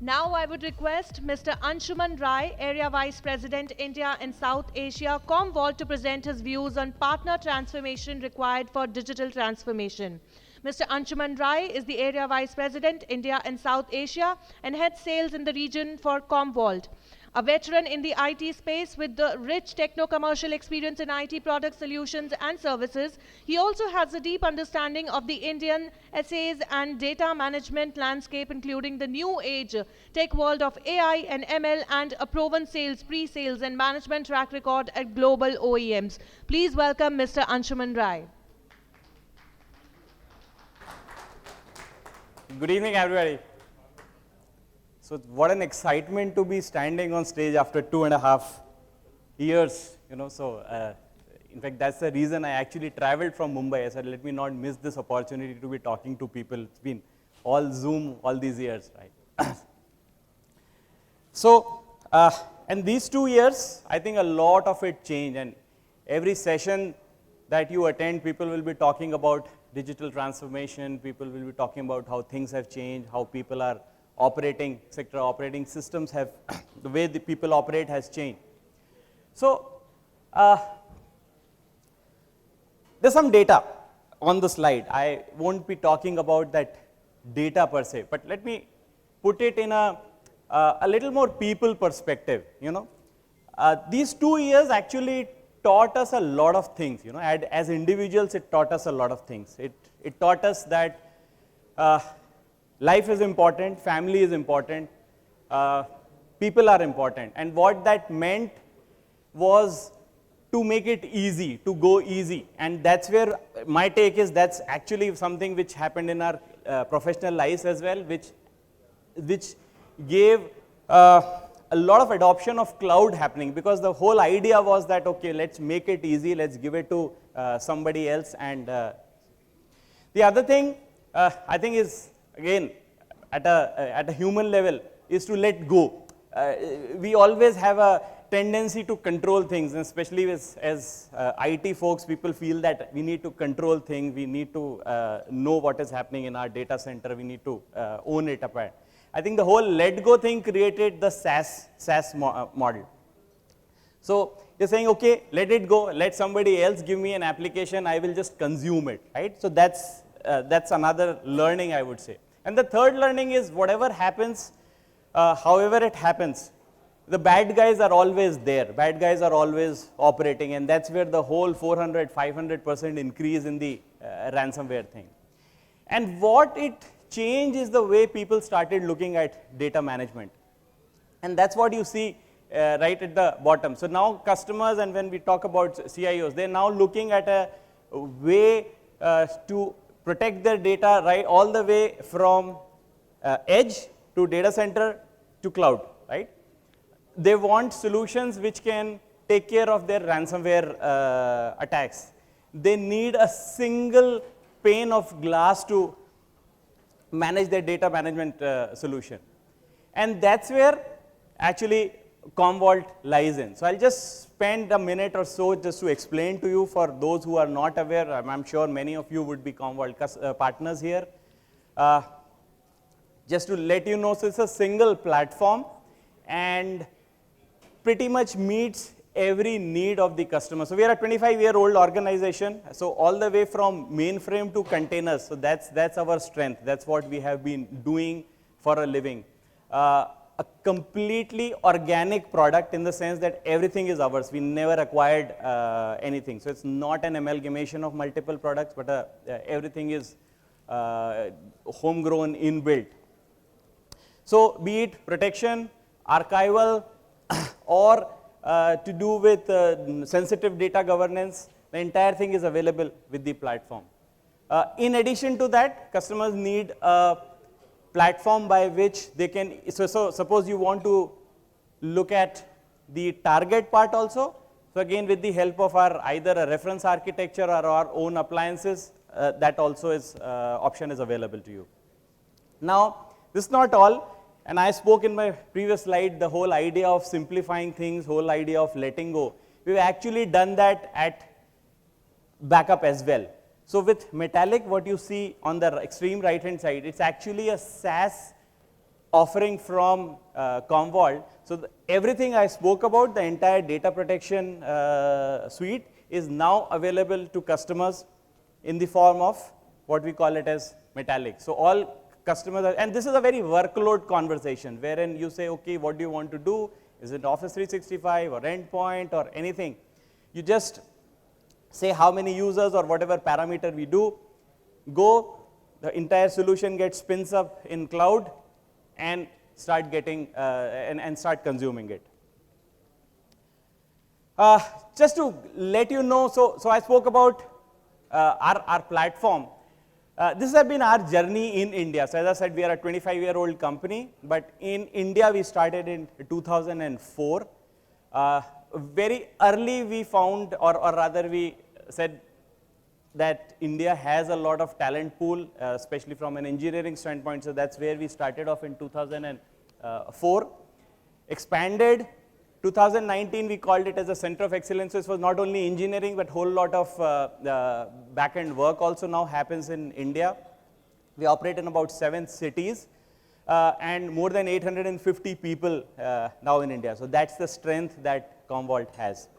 Now I would request Mr. Anshuman Rai, Area Vice President, India and South Asia, CommVault, to present his views on partner transformation required for digital transformation. Mr. Anshuman Rai is the Area Vice President, India and South Asia, and heads sales in the region for CommVault. A veteran in the IT space with the rich techno-commercial experience in IT product solutions and services, he also has a deep understanding of the Indian SaaS and data management landscape, including the new age tech world of AI and ML, and a proven sales, pre-sales and management track record at global OEMs. Please welcome Mr. Anshuman Rai. Good evening, everybody. So what an excitement to be standing on stage after 2.5 years, So in fact, that's the reason I actually traveled from Mumbai. I said, let me not miss this opportunity to be talking to people. It's been all Zoom all these years, right? So, and these 2 years, I think a lot of it changed. And every session that you attend, people will be talking about digital transformation. People will be talking about how things have changed, how people are operating, sector operating systems have, the way the people operate has changed. So, there's some data on the slide. I won't be talking about that data per se, but let me put it in a little more people perspective, These 2 years actually taught us a lot of things, as individuals it taught us a lot of things. It taught us that life is important, family is important, people are important. And what that meant was to make it easy, to go easy. And that's where my take is, that's actually something which happened in our professional lives as well, which gave a lot of adoption of cloud happening, because the whole idea was that, okay, let's make it easy, let's give it to somebody else. And the other thing I think is, again, at a human level, is to let go. We always have a tendency to control things, and especially as IT folks, people feel that we need to control things, we need to know what is happening in our data center, we need to own it apart. I think the whole let go thing created the SaaS model. So you're saying, okay, let it go, let somebody else give me an application, I will just consume it, right? So that's another learning, I would say. And the third learning is, whatever happens, however it happens, the bad guys are always there. Bad guys are always operating, and that's where the whole 400, 500% increase in the ransomware thing. And what it changed is the way people started looking at data management. And that's what you see right at the bottom. So now customers, and when we talk about CIOs, they're now looking at a way to protect their data, right, all the way from edge to data center to cloud, right? They want solutions which can take care of their ransomware attacks. They need a single pane of glass to manage their data management solution. And that's where actually CommVault lies in. So I'll just spend a minute or so just to explain to you, for those who are not aware. I'm sure many of you would be CommVault partners here. Just to let you know, so it's a single platform and pretty much meets every need of the customer. So we are a 25-year-old organization, so all the way from mainframe to containers. So that's our strength. That's what we have been doing for a living. A completely organic product, in the sense that everything is ours. We never acquired anything. So it's not an amalgamation of multiple products, but everything is homegrown, inbuilt. So be it protection, archival, or to do with sensitive data governance, the entire thing is available with the platform. In addition to that, customers need a platform by which they can, so suppose you want to look at the target part also. So again, with the help of our either a reference architecture or our own appliances, that also is option is available to you. Now, this is not all. And I spoke in my previous slide the whole idea of simplifying things, whole idea of letting go. We've actually done that at backup as well. So with Metallic, what you see on the extreme right hand side, it's actually a SaaS offering from CommVault. So everything I spoke about, the entire data protection suite is now available to customers in the form of what we call it as Metallic. So all customers are, and this is a very workload conversation wherein you say, okay, what do you want to do? Is it Office 365 or endpoint or anything? You just say how many users or whatever parameter we do, go, the entire solution gets spins up in cloud and start getting, and start consuming it. Just to let you know, so I spoke about our platform. This has been our journey in India. So as I said, we are a 25-year-old company, but in India we started in 2004. Very early we found, or rather we said that India has a lot of talent pool, especially from an engineering standpoint. So that's where we started off in 2004. Expanded. 2019 we called it as a center of excellence. So it was not only engineering, but whole lot of back-end work also now happens in India. We operate in about 7 cities and more than 850 people now in India. So that's the strength that CommVault has.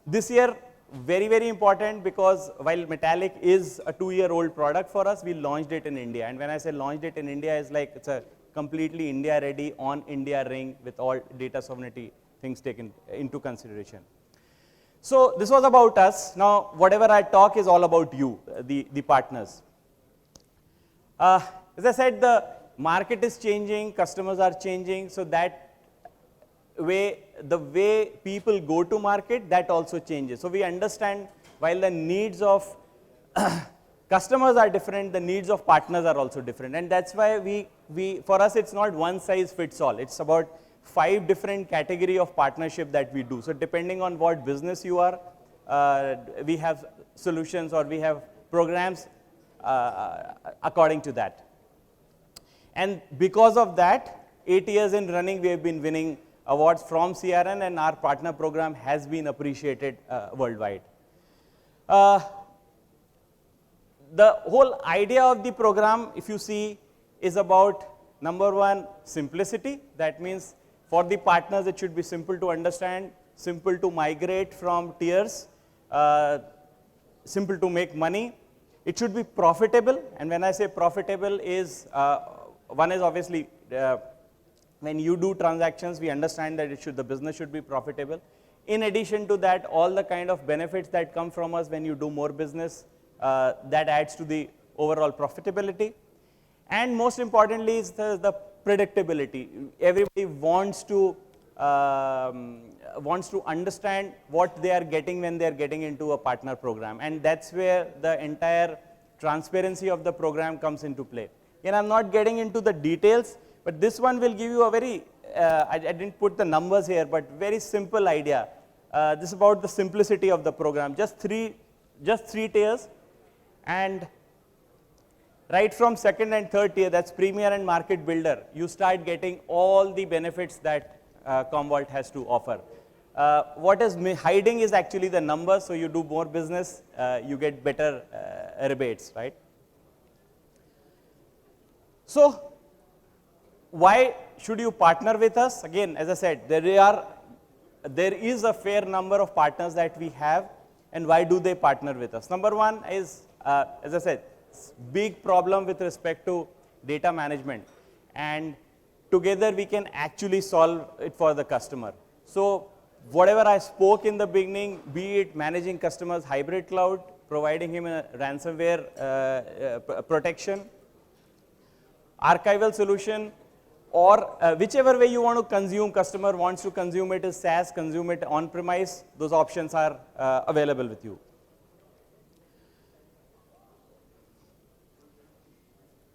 This year, very, very important, because while Metallic is a 2-year-old product for us, we launched it in India. And when I say launched it in India, it's like it's a completely India ready on India ring with all data sovereignty things taken into consideration. So this was about us. Now whatever I talk is all about you, the partners. As I said, the market is changing, customers are changing, so that way, the way people go to market, that also changes. So we understand while the needs of customers are different, the needs of partners are also different. And that's why for us, it's not one size fits all. It's about 5 different category of partnership that we do. So depending on what business you are, we have solutions or we have programs according to that. And because of that, 8 years in running, we have been winning awards from CRN, and our partner program has been appreciated worldwide. The whole idea of the program, if you see, is about number 1, simplicity. That means for the partners, it should be simple to understand, simple to migrate from tiers, simple to make money. It should be profitable. And when I say profitable is, one is obviously, when you do transactions, we understand that the business should be profitable. In addition to that, all the kind of benefits that come from us when you do more business, that adds to the overall profitability. And most importantly is the predictability. Everybody wants to understand what they are getting when they are getting into a partner program. And that's where the entire transparency of the program comes into play. And I'm not getting into the details, but this one will give you a very, I didn't put the numbers here, but very simple idea. This is about the simplicity of the program. Just three tiers. And right from 2nd and 3rd tier, that's Premier and Market Builder, you start getting all the benefits that CommVault has to offer. What is hiding is actually the numbers, so you do more business, you get better rebates, right? So why should you partner with us? Again, as I said, there is a fair number of partners that we have, and why do they partner with us? Number 1 is, as I said, big problem with respect to data management, and together we can actually solve it for the customer. So whatever I spoke in the beginning, be it managing customers' hybrid cloud, providing him a ransomware protection, archival solution, or whichever way you want to consume, customer wants to consume it as SaaS, consume it on-premise, those options are available with you.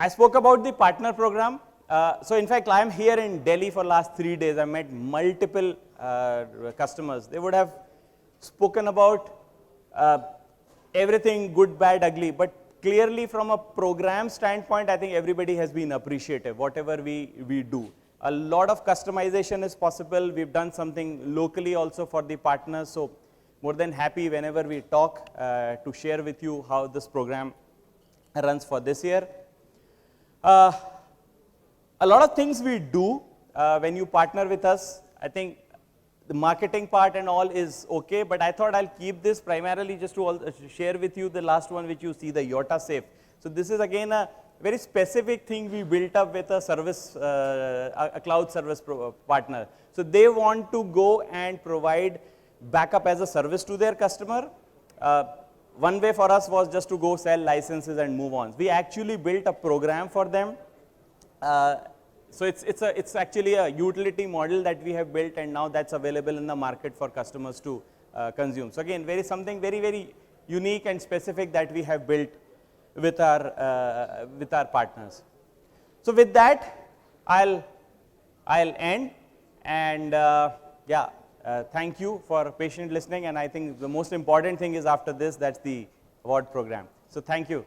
I spoke about the partner program. So in fact, I am here in Delhi for last 3 days. I met multiple customers. They would have spoken about everything good, bad, ugly, but clearly from a program standpoint, I think everybody has been appreciative, whatever we do. A lot of customization is possible. We've done something locally also for the partners. So more than happy whenever we talk to share with you how this program runs for this year. a lot of things we do when you partner with us. I think the marketing part and all is okay, but I thought I'll keep this primarily just to share with you the last one which you see, the Yota Safe. So this is again a very specific thing we built up with a service, a cloud service partner. So they want to go and provide backup as a service to their customer. One way for us was just to go sell licenses and move on. We actually built a program for them. So it's actually a utility model that we have built, and now that's available in the market for customers to consume. So again, something very unique and specific that we have built with our partners. So with that, I'll end, and thank you for patient listening. And I think the most important thing is after this, that's the award program. So thank you.